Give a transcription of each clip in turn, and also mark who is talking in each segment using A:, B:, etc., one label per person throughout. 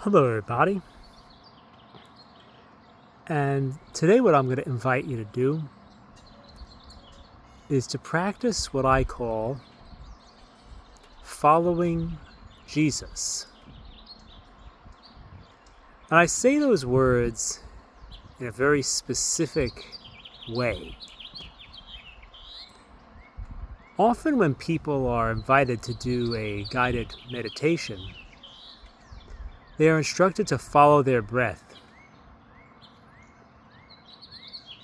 A: Hello, everybody. And today, what I'm going to invite you to do is to practice what I call following Jesus. And I say those words in a very specific way. Often, when people are invited to do a guided meditation, they are instructed to follow their breath.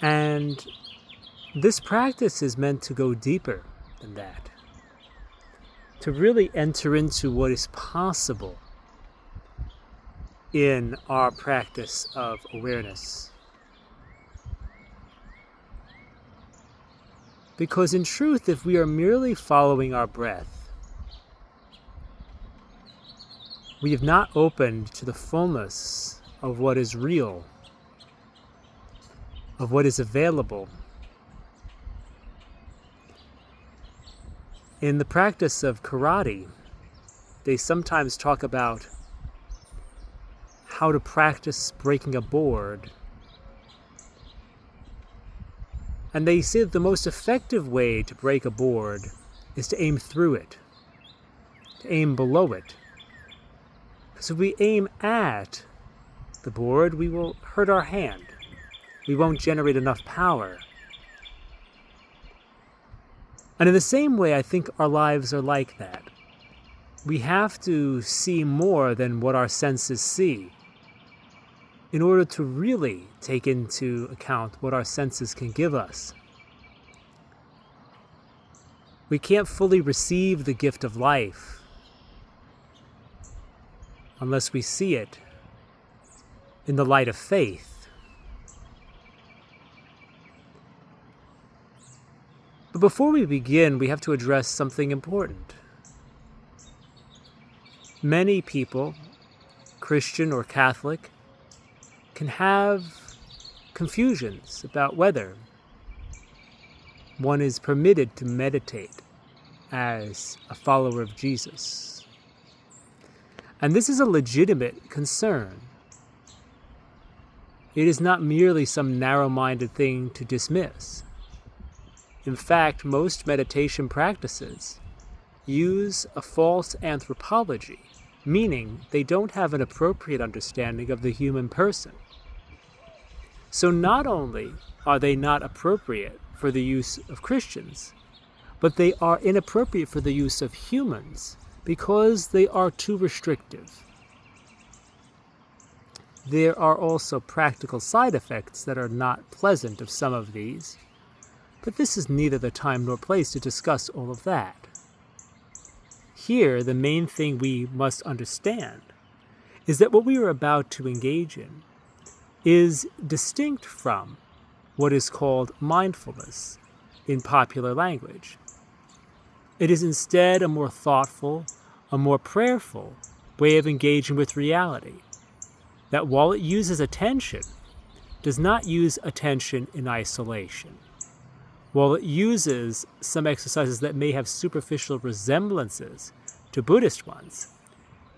A: And this practice is meant to go deeper than that, to really enter into what is possible in our practice of awareness. Because in truth, if we are merely following our breath, we have not opened to the fullness of what is real, of what is available. In the practice of karate, they sometimes talk about how to practice breaking a board. And they say that the most effective way to break a board is to aim through it, to aim below it. Because if we aim at the board, we will hurt our hand. We won't generate enough power. And in the same way, I think our lives are like that. We have to see more than what our senses see in order to really take into account what our senses can give us. We can't fully receive the gift of life unless we see it in the light of faith. But before we begin, we have to address something important. Many people, Christian or Catholic, can have confusions about whether one is permitted to meditate as a follower of Jesus. And this is a legitimate concern. It is not merely some narrow-minded thing to dismiss. In fact, most meditation practices use a false anthropology, meaning they don't have an appropriate understanding of the human person. So not only are they not appropriate for the use of Christians, but they are inappropriate for the use of humans because they are too restrictive. There are also practical side effects that are not pleasant of some of these, but this is neither the time nor place to discuss all of that. Here, the main thing we must understand is that what we are about to engage in is distinct from what is called mindfulness in popular language. It is instead a more thoughtful, a more prayerful way of engaging with reality, that while it uses attention, does not use attention in isolation. While it uses some exercises that may have superficial resemblances to Buddhist ones,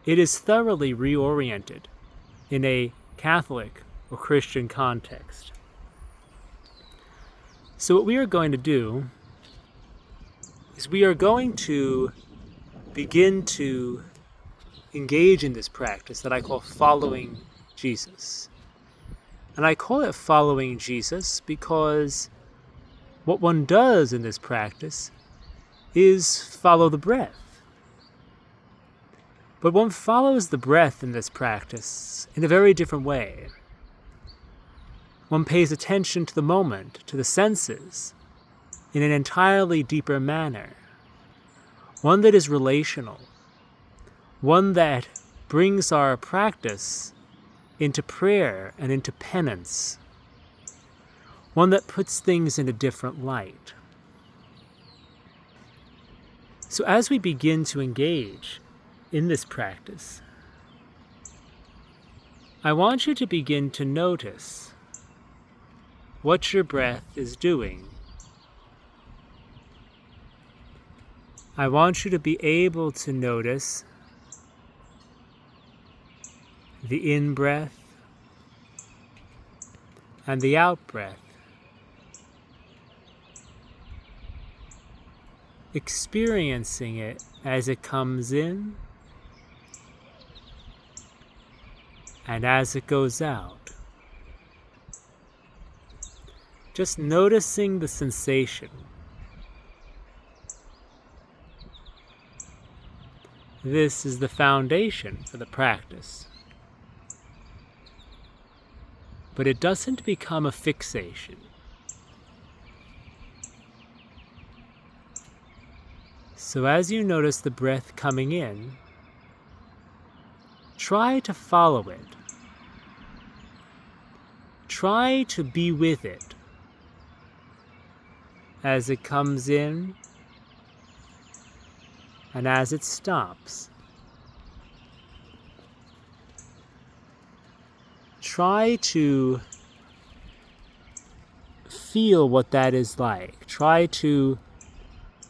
A: it is thoroughly reoriented in a Catholic or Christian context. So what we are going to do is we are going to begin to engage in this practice that I call following Jesus. And I call it following Jesus because what one does in this practice is follow the breath. But one follows the breath in this practice in a very different way. One pays attention to the moment, to the senses, in an entirely deeper manner. One that is relational. One that brings our practice into prayer and into penance. One that puts things in a different light. So as we begin to engage in this practice, I want you to begin to notice what your breath is doing. I want you to be able to notice the in-breath and the out-breath, experiencing it as it comes in and as it goes out. Just noticing the sensation. This is the foundation for the practice. But it doesn't become a fixation. So as you notice the breath coming in, try to follow it. Try to be with it as it comes in and as it stops. Try to feel what that is like. Try to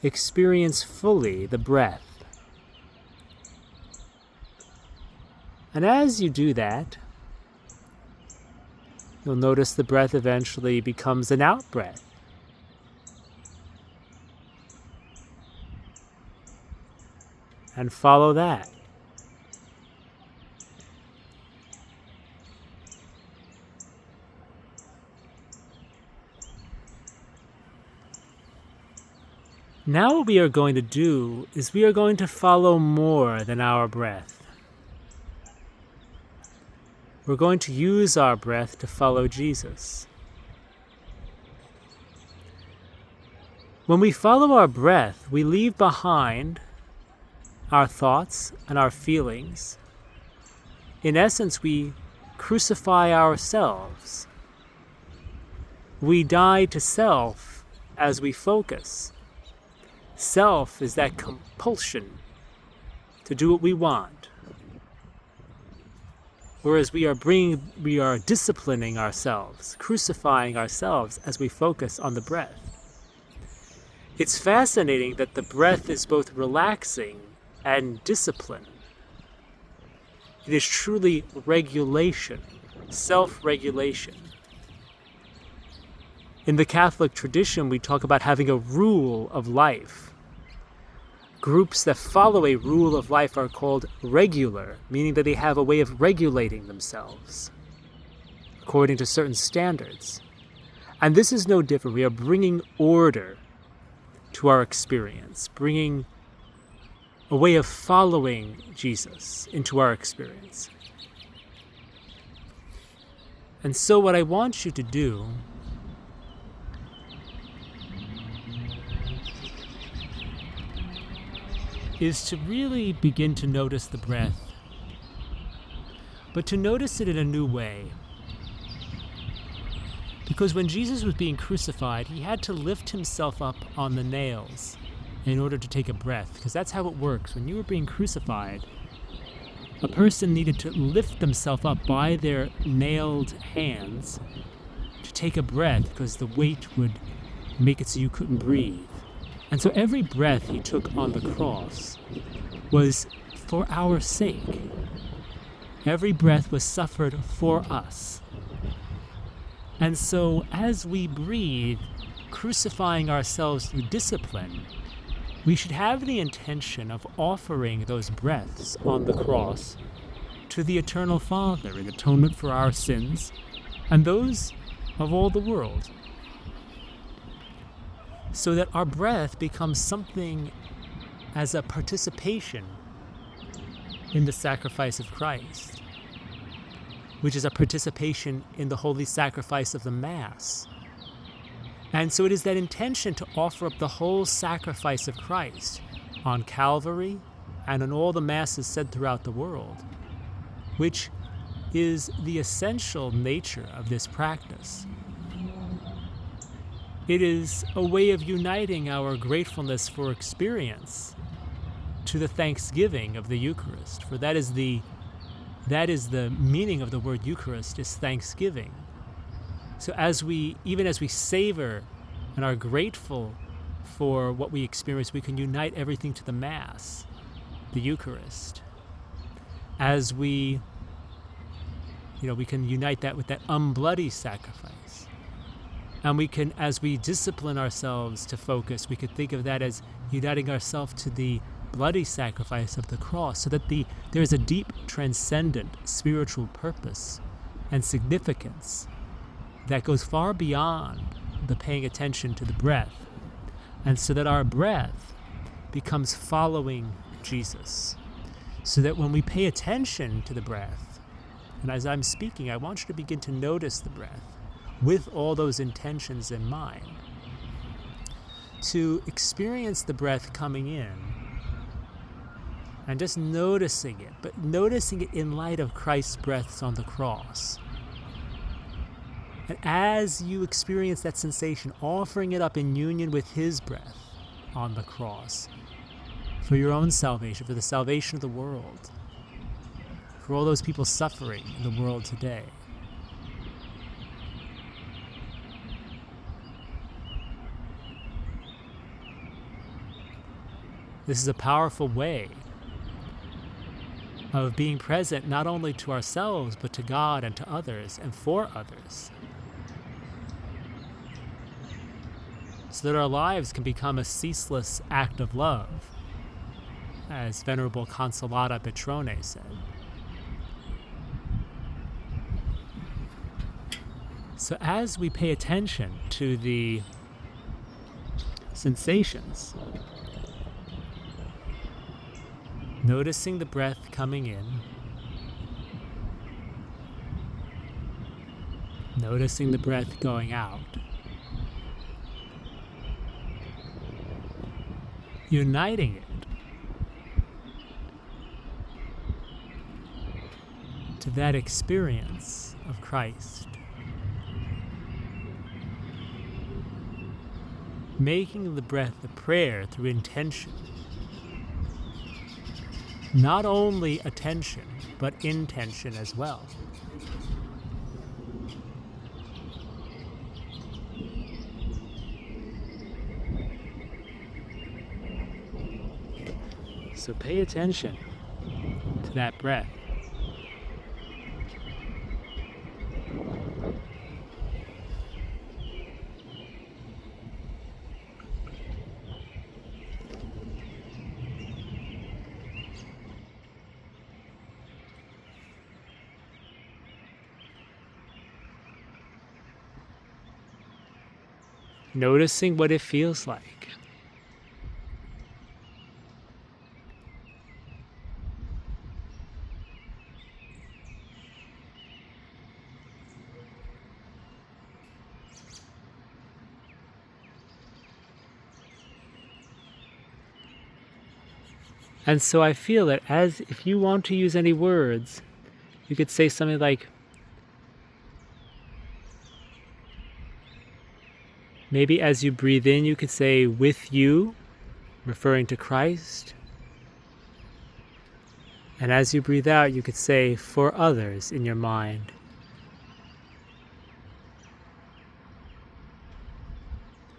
A: experience fully the breath. And as you do that, you'll notice the breath eventually becomes an out-breath. And follow that. Now what we are going to do is we are going to follow more than our breath. We're going to use our breath to follow Jesus. When we follow our breath, we leave behind our thoughts and our feelings. In essence, we crucify ourselves. We die to self as we focus. Self is that compulsion to do what we want. Whereas we are disciplining ourselves, crucifying ourselves as we focus on the breath. It's fascinating that the breath is both relaxing and discipline. It is truly regulation, self-regulation. In the Catholic tradition, we talk about having a rule of life. Groups that follow a rule of life are called regular, meaning that they have a way of regulating themselves according to certain standards. And this is no different. We are bringing order to our experience, bringing a way of following Jesus into our experience. And so what I want you to do is to really begin to notice the breath, but to notice it in a new way. Because when Jesus was being crucified, he had to lift himself up on the nails in order to take a breath, because that's how it works. When you were being crucified, a person needed to lift themselves up by their nailed hands to take a breath, because the weight would make it so you couldn't breathe. And so every breath he took on the cross was for our sake. Every breath was suffered for us. And so as we breathe, crucifying ourselves through discipline, we should have the intention of offering those breaths on the cross to the Eternal Father in atonement for our sins and those of all the world, so that our breath becomes something as a participation in the sacrifice of Christ, which is a participation in the holy sacrifice of the Mass. And so it is that intention to offer up the whole sacrifice of Christ on Calvary and on all the Masses said throughout the world, which is the essential nature of this practice. It is a way of uniting our gratefulness for experience to the thanksgiving of the Eucharist, for that is the meaning of the word Eucharist, is thanksgiving. So even as we savor and are grateful for what we experience, we can unite everything to the Mass, the Eucharist. As we We can unite that with that unbloody sacrifice. And we can, as we discipline ourselves to focus, we could think of that as uniting ourselves to the bloody sacrifice of the cross, so that there is a deep, transcendent spiritual purpose and significance that goes far beyond the paying attention to the breath, and so that our breath becomes following Jesus. So that when we pay attention to the breath, and as I'm speaking, I want you to begin to notice the breath with all those intentions in mind, to experience the breath coming in and just noticing it, but noticing it in light of Christ's breaths on the cross. And as you experience that sensation, offering it up in union with his breath on the cross, for your own salvation, for the salvation of the world, for all those people suffering in the world today. This is a powerful way of being present not only to ourselves, but to God and to others and for others, so that our lives can become a ceaseless act of love, as Venerable Consolata Petrone said. So as we pay attention to the sensations, noticing the breath coming in, noticing the breath going out, uniting it to that experience of Christ, making the breath a prayer through intention. Not only attention, but intention as well. So pay attention to that breath. Noticing what it feels like. And so I feel that if you want to use any words, you could say something like, maybe as you breathe in, you could say, with you, referring to Christ. And as you breathe out, you could say, for others in your mind.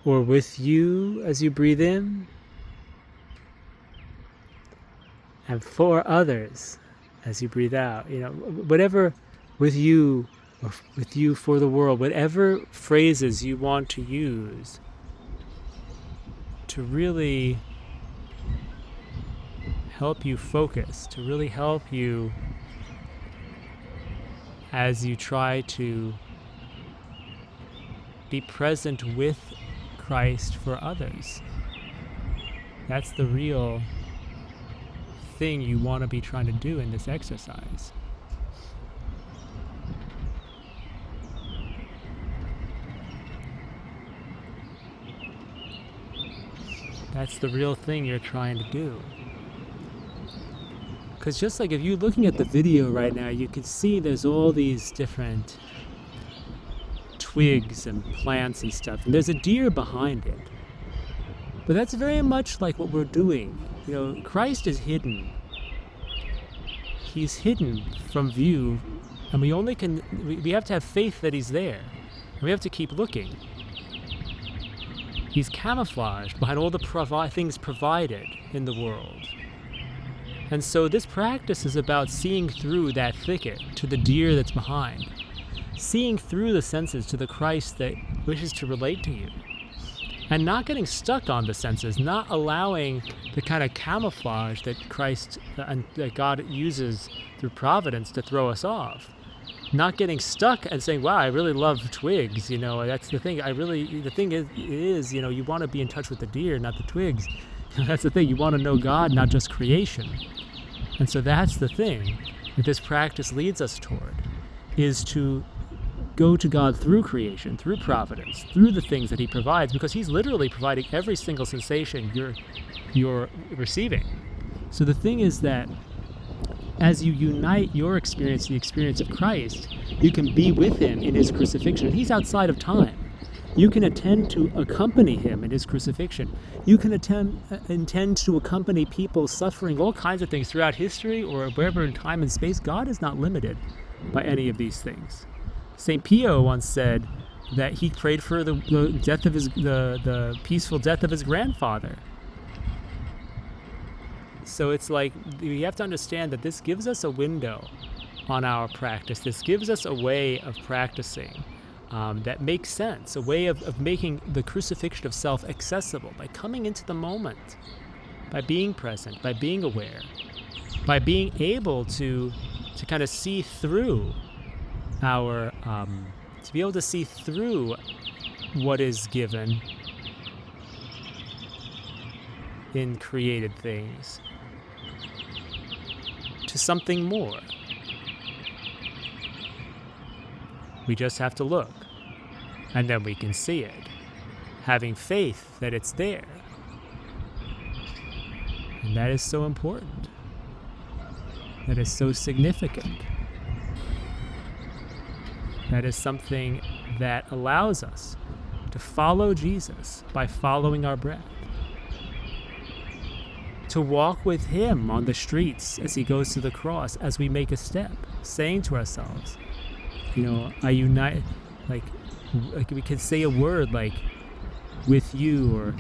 A: Or with you as you breathe in, and for others as you breathe out. Whatever, with you, or with you for the world, whatever phrases you want to use to really help you focus, to really help you as you try to be present with Christ for others. That's the real thing you want to be trying to do in this exercise. That's the real thing you're trying to do. Because just like if you're looking at the video right now, you can see there's all these different twigs and plants and stuff, and there's a deer behind it. But that's very much like what we're doing. Christ is hidden. He's hidden from view, and we have to have faith that he's there. We have to keep looking. He's camouflaged behind all the things provided in the world. And so this practice is about seeing through that thicket to the deer that's behind, seeing through the senses to the Christ that wishes to relate to you, and not getting stuck on the senses, not allowing the kind of camouflage that Christ and that God uses through providence to throw us off. Not getting stuck and saying, wow, I really love twigs, that's the thing. The thing is, you want to be in touch with the deer, not the twigs. That's the thing. You want to know God, not just creation. And so that's the thing that this practice leads us toward, is to go to God through creation, through providence, through the things that he provides, because he's literally providing every single sensation you're receiving. So the thing is that as you unite your experience to the experience of Christ, you can be with him in his crucifixion. He's outside of time. You can intend to accompany him in his crucifixion. You can intend to accompany people suffering all kinds of things throughout history or wherever in time and space. God is not limited by any of these things. St. Pio once said that he prayed for the death of the peaceful death of his grandfather. So it's like, we have to understand that this gives us a window on our practice. This gives us a way of practicing that makes sense, a way of making the crucifixion of self accessible by coming into the moment, by being present, by being aware, by being able to kind of see through to be able to see through what is given in created things to something more. We just have to look, and then we can see it, having faith that it's there. And that is so important. That is so significant. That is something that allows us to follow Jesus by following our breath. To walk with him on the streets as he goes to the cross, as we make a step, saying to ourselves, I unite, like we could say a word like with you, or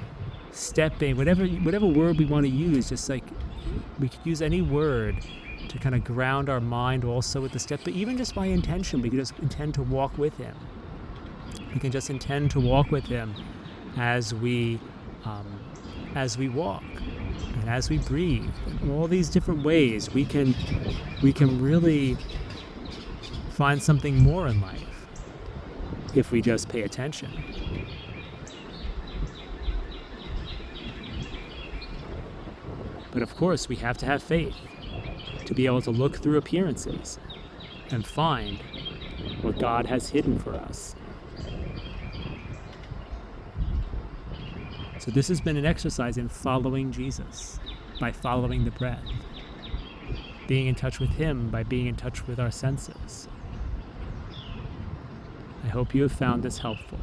A: stepping, whatever word we want to use, just like we could use any word to kind of ground our mind also with the step. But even just by intention, we can just intend to walk with him. We can just intend to walk with him as we walk and as we breathe. In all these different ways, we can really find something more in life if we just pay attention. But of course, we have to have faith to be able to look through appearances and find what God has hidden for us. So this has been an exercise in following Jesus by following the breath, being in touch with him by being in touch with our senses. I hope you have found this helpful.